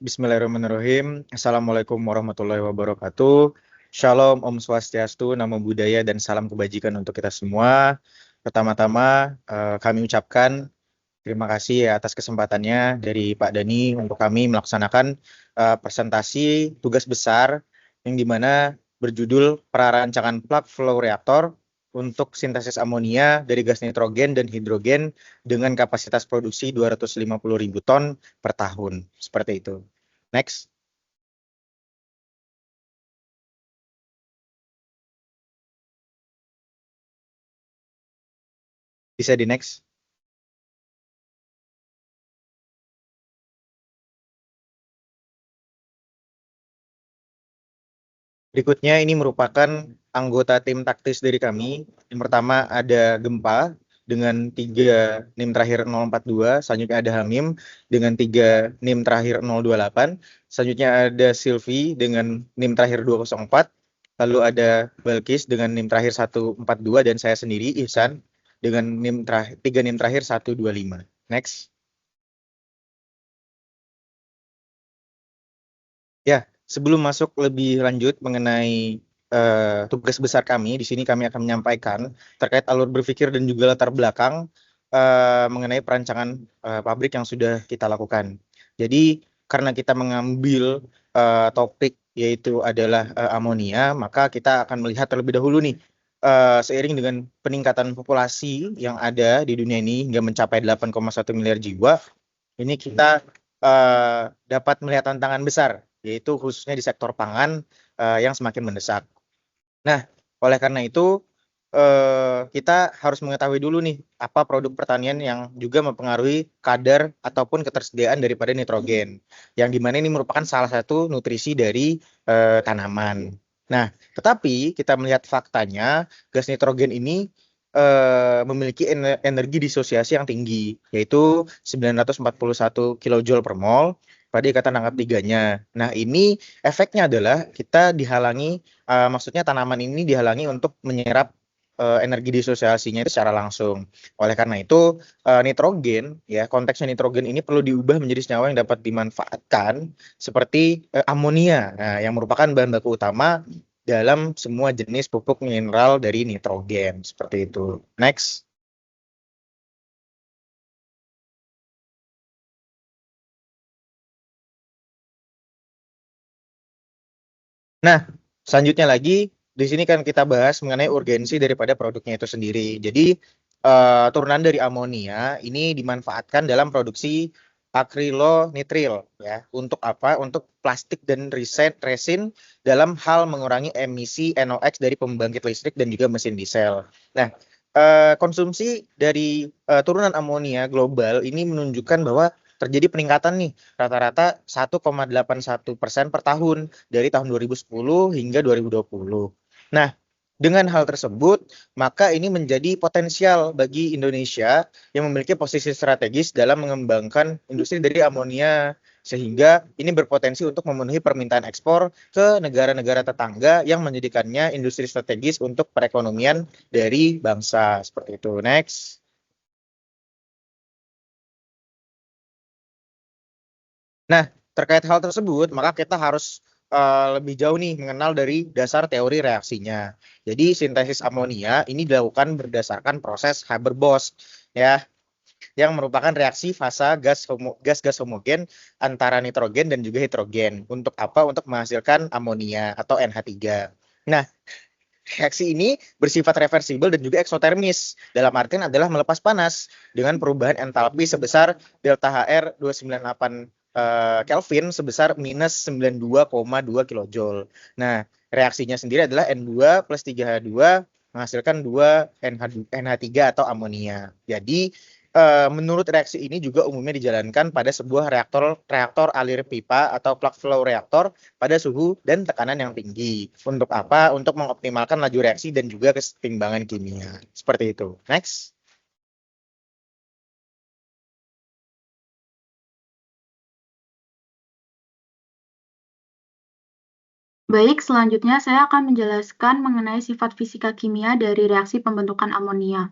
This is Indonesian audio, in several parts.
Bismillahirrahmanirrahim. Assalamualaikum warahmatullahi wabarakatuh. Shalom, Om Swastiastu, Namo Buddhaya, dan salam kebajikan untuk kita semua. Pertama-tama, kami ucapkan terima kasih ya atas kesempatannya dari Pak Dani untuk kami melaksanakan presentasi tugas besar yang dimana berjudul Prarancangan Plug Flow Reaktor untuk sintesis amonia dari gas nitrogen dan hidrogen dengan kapasitas produksi 250.000 ton per tahun. Seperti itu. Next. Bisa di next. Berikutnya ini merupakan anggota tim taktis dari kami. Yang pertama ada Gempa dengan 3 NIM terakhir 042, selanjutnya ada Hamim dengan 3 NIM terakhir 028, selanjutnya ada Silvi dengan NIM terakhir 204, lalu ada Balkis dengan NIM terakhir 142, dan saya sendiri Ihsan dengan 3 NIM terakhir 125. Next. Ya, sebelum masuk lebih lanjut mengenai tugas besar kami, di sini kami akan menyampaikan terkait alur berpikir dan juga latar belakang mengenai perancangan pabrik yang sudah kita lakukan. Jadi, karena kita mengambil topik yaitu adalah amonia, maka kita akan melihat terlebih dahulu nih, seiring dengan peningkatan populasi yang ada di dunia ini hingga mencapai 8,1 miliar jiwa, ini kita dapat melihat tantangan besar, yaitu khususnya di sektor pangan yang semakin mendesak. Nah, oleh karena itu kita harus mengetahui dulu nih apa produk pertanian yang juga mempengaruhi kadar ataupun ketersediaan daripada nitrogen, yang dimana ini merupakan salah satu nutrisi dari tanaman. Nah, tetapi kita melihat faktanya gas nitrogen ini memiliki energi disosiasi yang tinggi, yaitu 941 kJ per mol pada ikatan angka 3-nya. Nah, ini efeknya adalah kita dihalangi, maksudnya tanaman ini dihalangi untuk menyerap energi disosiasinya itu secara langsung. Oleh karena itu, nitrogen, ya konteksnya nitrogen ini perlu diubah menjadi senyawa yang dapat dimanfaatkan seperti amonia, nah, yang merupakan bahan baku utama dalam semua jenis pupuk mineral dari nitrogen. Seperti itu. Next. Nah, selanjutnya lagi, di sini kan kita bahas mengenai urgensi daripada produknya itu sendiri. Jadi, turunan dari amonia ini dimanfaatkan dalam produksi akrilonitril, ya. Untuk apa? Untuk plastik dan resin dalam hal mengurangi emisi NOx dari pembangkit listrik dan juga mesin diesel. Nah, konsumsi dari turunan amonia global ini menunjukkan bahwa terjadi peningkatan nih rata-rata 1,81% per tahun dari tahun 2010 hingga 2020. Nah, dengan hal tersebut, maka ini menjadi potensial bagi Indonesia yang memiliki posisi strategis dalam mengembangkan industri dari amonia, sehingga ini berpotensi untuk memenuhi permintaan ekspor ke negara-negara tetangga yang menjadikannya industri strategis untuk perekonomian dari bangsa. Seperti itu. Next. Nah, terkait hal tersebut, maka kita harus lebih jauh nih mengenal dari dasar teori reaksinya. Jadi, sintesis amonia ini dilakukan berdasarkan proses Haber-Bosch, ya, yang merupakan reaksi fasa gas-gas homogen antara nitrogen dan juga hidrogen. Untuk apa? Untuk menghasilkan amonia atau NH3. Nah, reaksi ini bersifat reversibel dan juga eksotermis. Dalam artian adalah melepas panas dengan perubahan entalpi sebesar delta HR 298 Kelvin sebesar minus 92,2 kilojoule. Nah, reaksinya sendiri adalah N2 plus 3H2 menghasilkan 2 NH3 atau amonia. Jadi, menurut reaksi ini juga umumnya dijalankan pada sebuah reaktor alir pipa atau plug flow reaktor pada suhu dan tekanan yang tinggi. Untuk apa? Untuk mengoptimalkan laju reaksi dan juga keseimbangan kimia. Seperti itu. Next. Baik, selanjutnya saya akan menjelaskan mengenai sifat fisika kimia dari reaksi pembentukan amonia.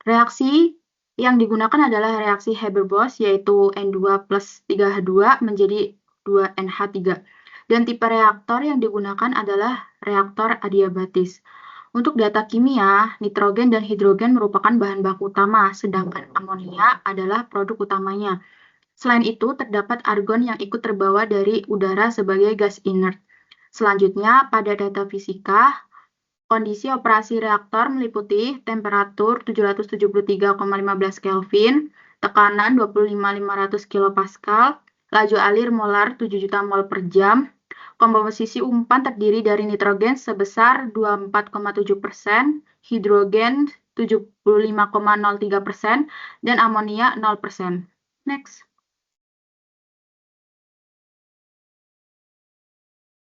Reaksi yang digunakan adalah reaksi Haber-Bosch, yaitu N2 plus 3H2 menjadi 2NH3. Dan tipe reaktor yang digunakan adalah reaktor adiabatis. Untuk data kimia, nitrogen dan hidrogen merupakan bahan baku utama, sedangkan amonia adalah produk utamanya. Selain itu, terdapat argon yang ikut terbawa dari udara sebagai gas inert. Selanjutnya, pada data fisika, kondisi operasi reaktor meliputi temperatur 773,15 Kelvin, tekanan 25.500 kPa, laju alir molar 7 juta mol per jam, komposisi umpan terdiri dari nitrogen sebesar 24,7%, hidrogen 75,03%, dan amonia 0%. Next.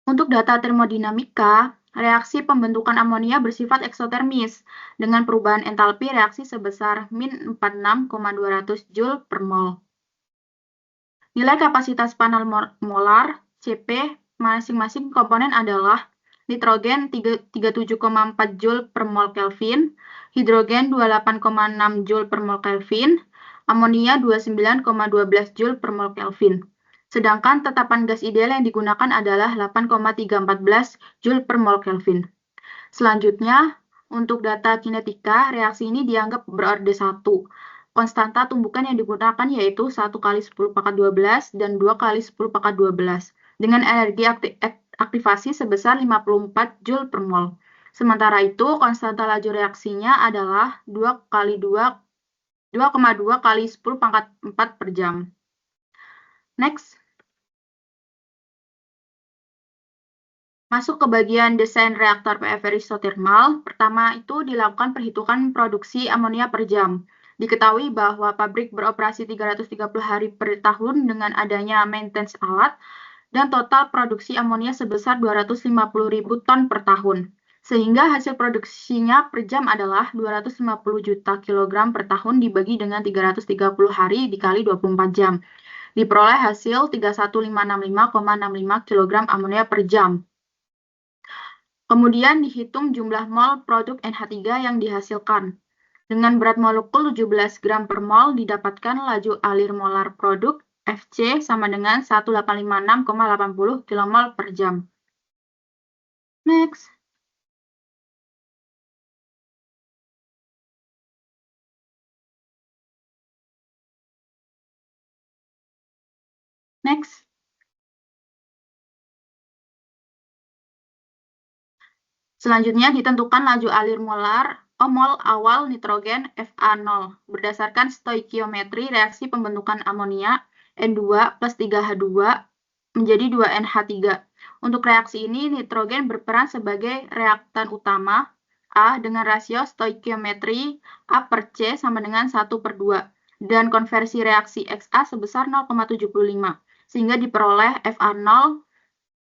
Untuk data termodinamika, reaksi pembentukan amonia bersifat eksotermis dengan perubahan entalpi reaksi sebesar min 46,200 Joule per mol. Nilai kapasitas panel molar CP masing-masing komponen adalah nitrogen 37,4 Joule per mol Kelvin, hidrogen 28,6 Joule per mol Kelvin, amonia 29,12 Joule per mol Kelvin. Sedangkan tetapan gas ideal yang digunakan adalah 8,314 Joule per mol Kelvin. Selanjutnya, untuk data kinetika, reaksi ini dianggap berorde 1. Konstanta tumbukan yang digunakan yaitu 1 kali 10 pangkat 12 dan 2 kali 10 pangkat 12 dengan energi aktivasi sebesar 54 Joule per mol. Sementara itu, konstanta laju reaksinya adalah 2,2 kali 10 pangkat 4 per jam. Next. Masuk ke bagian desain reaktor PFR isotermal, pertama itu dilakukan perhitungan produksi amonia per jam. Diketahui bahwa pabrik beroperasi 330 hari per tahun dengan adanya maintenance alat, dan total produksi amonia sebesar 250.000 ton per tahun. Sehingga hasil produksinya per jam adalah 250 juta kilogram per tahun dibagi dengan 330 hari dikali 24 jam. Diperoleh hasil 31565,65 kg amonia per jam. Kemudian dihitung jumlah mol produk NH3 yang dihasilkan. Dengan berat molekul 17 gram per mol didapatkan laju alir molar produk FC sama dengan 1856,80 kmol per jam. Next. Next. Selanjutnya ditentukan laju alir molar mol awal nitrogen Fa0 berdasarkan stoikiometri reaksi pembentukan amonia N2 plus 3H2 menjadi 2NH3. Untuk reaksi ini nitrogen berperan sebagai reaktan utama A dengan rasio stoikiometri A per C sama dengan 1/2 dan konversi reaksi XA sebesar 0,75 sehingga diperoleh Fa0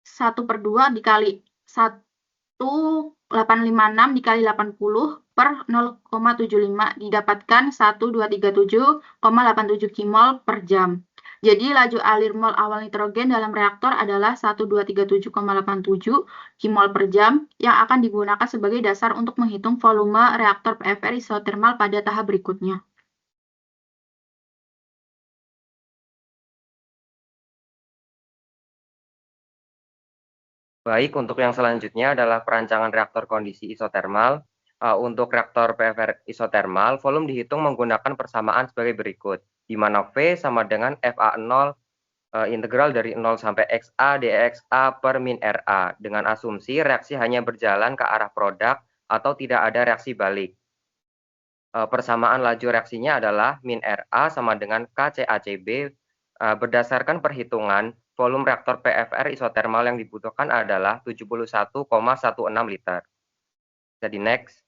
1/2 dikali 1,856 dikali 80 per 0,75 didapatkan 1237,87 kmol per jam. Jadi laju alir mol awal nitrogen dalam reaktor adalah 1237,87 kmol per jam yang akan digunakan sebagai dasar untuk menghitung volume reaktor PFR isotermal pada tahap berikutnya. Baik, untuk yang selanjutnya adalah perancangan reaktor kondisi isotermal. Untuk reaktor PFR isotermal, volume dihitung menggunakan persamaan sebagai berikut, di mana V sama dengan FA0 integral dari 0 sampai XA dXA per min RA, dengan asumsi reaksi hanya berjalan ke arah produk atau tidak ada reaksi balik. Persamaan laju reaksinya adalah min RA sama dengan KCACB. Berdasarkan perhitungan, volume reaktor PFR isotermal yang dibutuhkan adalah 71,16 liter. Jadi next.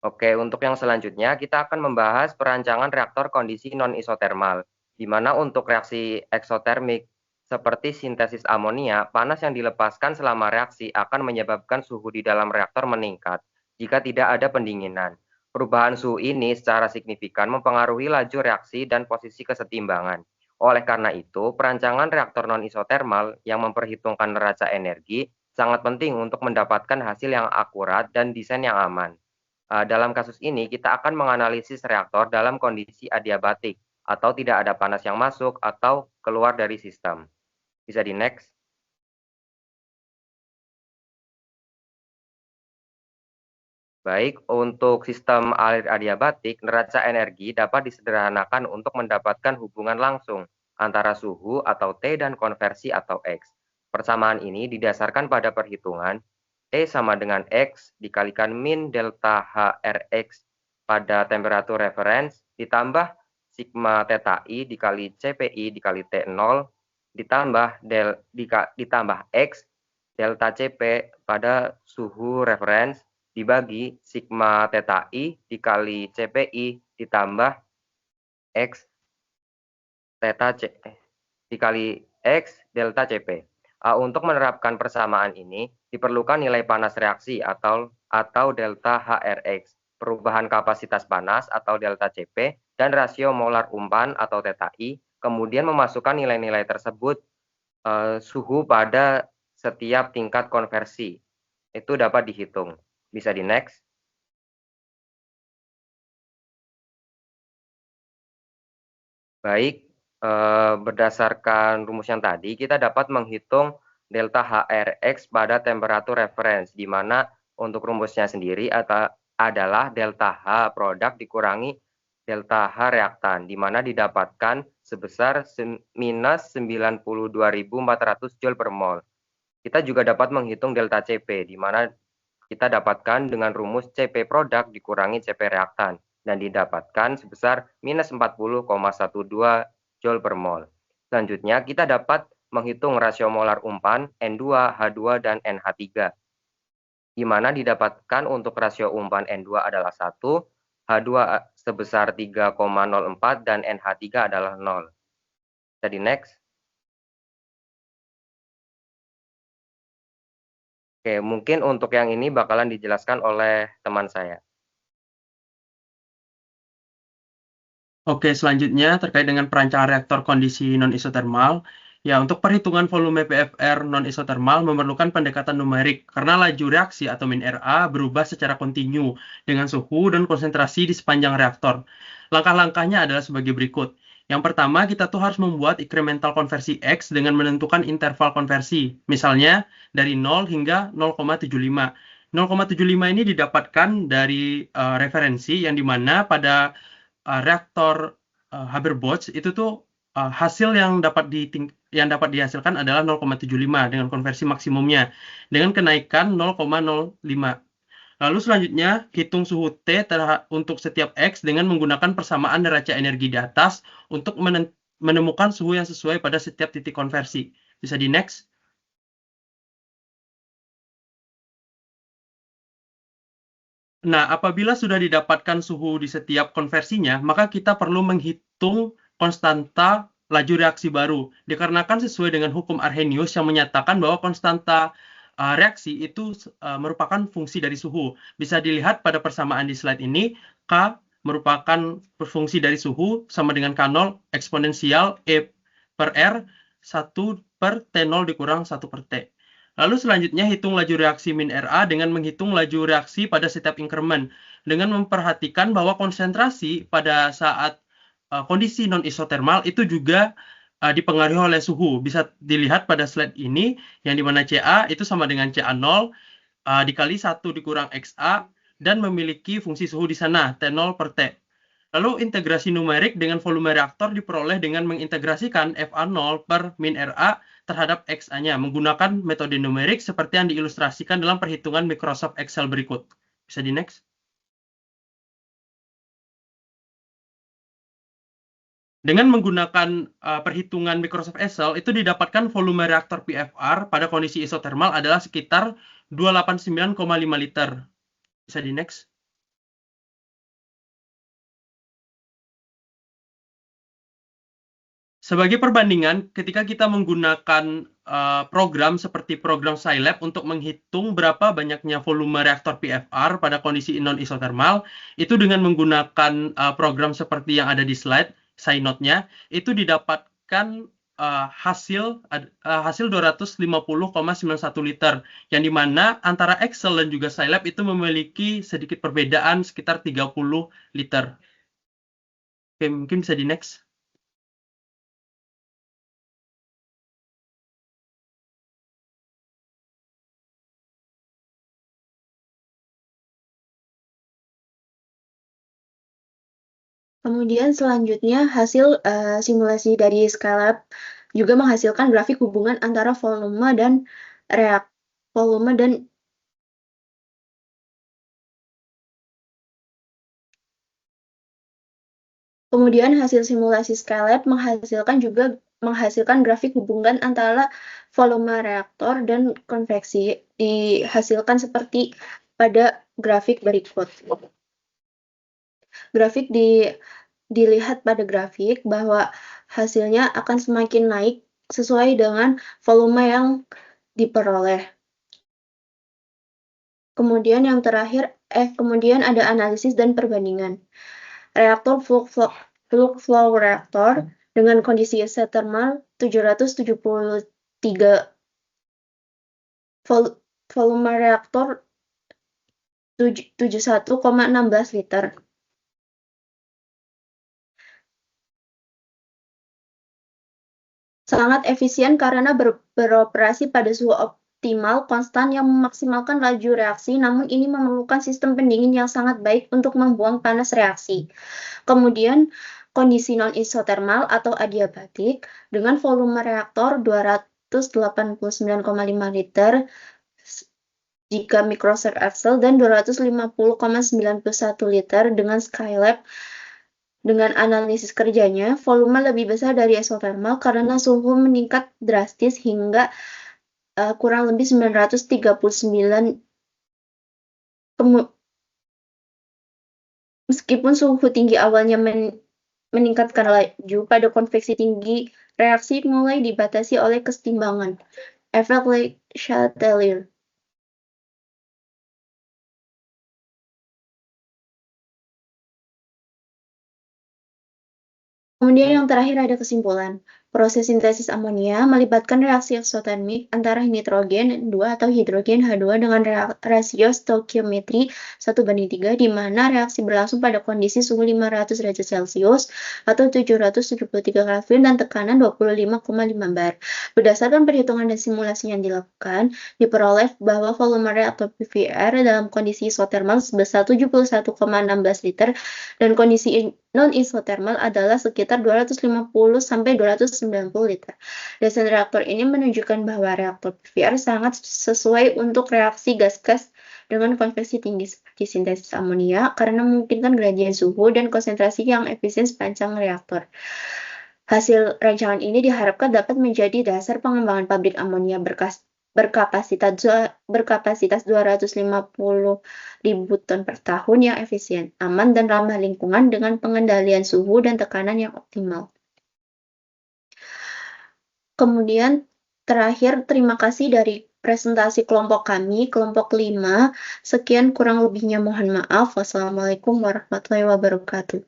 Oke, untuk yang selanjutnya kita akan membahas perancangan reaktor kondisi non-isotermal, di mana untuk reaksi eksotermik seperti sintesis amonia, panas yang dilepaskan selama reaksi akan menyebabkan suhu di dalam reaktor meningkat jika tidak ada pendinginan. Perubahan suhu ini secara signifikan mempengaruhi laju reaksi dan posisi kesetimbangan. Oleh karena itu, perancangan reaktor non-isotermal yang memperhitungkan neraca energi sangat penting untuk mendapatkan hasil yang akurat dan desain yang aman. Dalam kasus ini, kita akan menganalisis reaktor dalam kondisi adiabatik, atau tidak ada panas yang masuk atau keluar dari sistem. Bisa di next. Baik, untuk sistem alir adiabatik, neraca energi dapat disederhanakan untuk mendapatkan hubungan langsung antara suhu atau T dan konversi atau X. Persamaan ini didasarkan pada perhitungan E sama dengan X dikalikan min delta HRX pada temperatur reference ditambah sigma theta I dikali CPI dikali T0 ditambah X delta CP pada suhu reference dibagi sigma theta I dikali CPI ditambah X theta C dikali X delta CP. Untuk menerapkan persamaan ini diperlukan nilai panas reaksi atau delta HRX, perubahan kapasitas panas atau delta CP, dan rasio molar umpan atau theta I, kemudian memasukkan nilai-nilai tersebut suhu pada setiap tingkat konversi. Itu dapat dihitung. Bisa di next. Baik, berdasarkan rumus yang tadi, kita dapat menghitung delta HRX pada temperatur reference, di mana untuk rumusnya sendiri adalah delta H produk dikurangi delta H reaktan, di mana didapatkan sebesar minus 92.400 Joule per mol. Kita juga dapat menghitung delta CP, di mana kita dapatkan dengan rumus CP produk dikurangi CP reaktan dan didapatkan sebesar minus 40,12 Joule per mol. Selanjutnya kita dapat menghitung rasio molar umpan N2, H2, dan NH3. Di mana didapatkan untuk rasio umpan N2 adalah 1, H2 sebesar 3,04 dan NH3 adalah 0. Jadi next. Oke, mungkin untuk yang ini bakalan dijelaskan oleh teman saya. Oke, selanjutnya terkait dengan perancangan reaktor kondisi non-isotermal. Ya, untuk perhitungan volume PFR non-isotermal memerlukan pendekatan numerik karena laju reaksi atau min RA berubah secara kontinu dengan suhu dan konsentrasi di sepanjang reaktor. Langkah-langkahnya adalah sebagai berikut. Yang pertama, kita tuh harus membuat incremental konversi X dengan menentukan interval konversi. Misalnya, dari 0 hingga 0,75. 0,75 ini didapatkan dari referensi yang dimana pada reaktor Haber-Bosch itu tuh hasil yang dapat dihasilkan adalah 0,75 dengan konversi maksimumnya dengan kenaikan 0,05. Lalu selanjutnya hitung suhu T untuk setiap X dengan menggunakan persamaan neraca energi di atas untuk menemukan suhu yang sesuai pada setiap titik konversi. Bisa di next. Nah, apabila sudah didapatkan suhu di setiap konversinya, maka kita perlu menghitung konstanta laju reaksi baru. Dikarenakan sesuai dengan hukum Arrhenius yang menyatakan bahwa konstanta reaksi itu merupakan fungsi dari suhu. Bisa dilihat pada persamaan di slide ini, K merupakan fungsi dari suhu sama dengan K0 eksponensial E per R 1 per T0 dikurang 1 per T. Lalu selanjutnya hitung laju reaksi min RA dengan menghitung laju reaksi pada setiap increment dengan memperhatikan bahwa konsentrasi pada saat kondisi non-isotermal itu juga dipengaruhi oleh suhu. Bisa dilihat pada slide ini yang dimana CA itu sama dengan CA0 dikali 1 dikurang XA dan memiliki fungsi suhu di sana T0 per T. Lalu integrasi numerik dengan volume reaktor diperoleh dengan mengintegrasikan FA0 per min RA terhadap XA-nya menggunakan metode numerik seperti yang diilustrasikan dalam perhitungan Microsoft Excel berikut. Bisa di next. Dengan menggunakan perhitungan Microsoft Excel, itu didapatkan volume reaktor PFR pada kondisi isotermal adalah sekitar 289,5 liter. Bisa di next. Sebagai perbandingan, ketika kita menggunakan program seperti program Scilab untuk menghitung berapa banyaknya volume reaktor PFR pada kondisi non-isotermal, itu dengan menggunakan program seperti yang ada di slide, SciNote-nya, itu didapatkan hasil 250,91 liter, yang dimana antara Excel dan juga Scilab itu memiliki sedikit perbedaan sekitar 30 liter. Oke, mungkin bisa di next. Kemudian selanjutnya hasil simulasi dari Skylab juga menghasilkan grafik hubungan antara volume dan kemudian hasil simulasi Skylab menghasilkan grafik hubungan antara volume reaktor dan konveksi, dihasilkan seperti pada grafik berikut. Dilihat pada grafik bahwa hasilnya akan semakin naik sesuai dengan volume yang diperoleh. Kemudian yang terakhir, kemudian ada analisis dan perbandingan. Reaktor flux flow reaktor dengan kondisi isotermal 773 volume reaktor 71,16 liter. Sangat efisien karena beroperasi pada suhu optimal konstan yang memaksimalkan laju reaksi, namun ini memerlukan sistem pendingin yang sangat baik untuk membuang panas reaksi. Kemudian kondisi non-isotermal atau adiabatik dengan volume reaktor 289,5 liter jika microserve axle dan 250,91 liter dengan Skylab. Dengan analisis kerjanya, volume lebih besar dari isotermal karena suhu meningkat drastis hingga kurang lebih 939. Meskipun suhu tinggi awalnya meningkatkan laju pada konveksi tinggi, reaksi mulai dibatasi oleh kesetimbangan. Efek Le Chatelier. Kemudian yang terakhir ada kesimpulan. Proses sintesis amonia melibatkan reaksi eksotermik antara nitrogen 2 atau hidrogen H2 dengan rasio stoikiometri 1:3, di mana reaksi berlangsung pada kondisi suhu 500 derajat Celcius atau 773 Kelvin dan tekanan 25,5 bar. Berdasarkan perhitungan dan simulasi yang dilakukan, diperoleh bahwa volume reaktor PVR dalam kondisi isotermal sebesar 71,16 liter dan kondisi non-isotermal adalah sekitar 250-290 liter. Desain reaktor ini menunjukkan bahwa reaktor PVR sangat sesuai untuk reaksi gas-gas dengan konveksi tinggi seperti sintesis amonia karena memungkinkan gradien suhu dan konsentrasi yang efisien sepanjang reaktor. Hasil rancangan ini diharapkan dapat menjadi dasar pengembangan pabrik amonia berkapasitas 250.000 ton per tahun yang efisien, aman, dan ramah lingkungan dengan pengendalian suhu dan tekanan yang optimal. Kemudian terakhir, terima kasih dari presentasi kelompok kami, kelompok 5. Sekian kurang lebihnya mohon maaf. Wassalamualaikum warahmatullahi wabarakatuh.